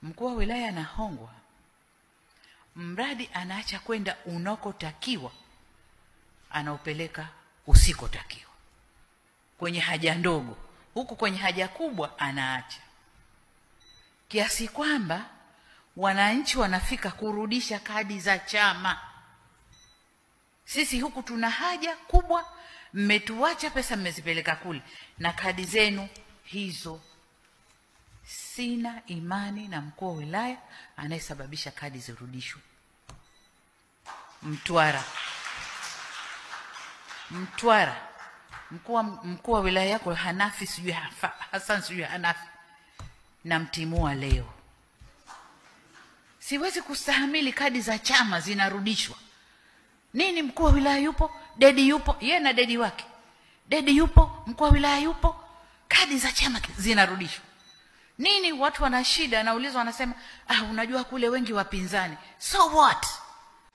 mkuu wa wilaya anahongwa, mradi anaacha kwenda unakotakiwa, anaupeleka usikotakiwa. Kwenye haja ndogo, huku kwenye haja kubwa anaacha. Kiasi kwamba wananchi wanafika kurudisha kadi za chama. Sisi huku tuna haja kubwa, mmetuacha pesa mmezipeleka kule, na kadi zenu hizo. Sina imani na mkuu wa wilaya anayesababisha kadi zirudishwe. Mtwara, mkuu wa wilaya yako Hanafi sijui Hassan sijui Hanafi, na mtimua leo. Siwezi kustahamili kadi za chama zinarudishwa. Nini? Mkuu wa wilaya yupo, dedi yupo, yeye na dedi wake. Dedi yupo, mkuu wa wilaya yupo, kadi za chama zinarudishwa. Nini? Watu wana shida, naulizwa wanasema, unajua kule wengi wapinzani. So what?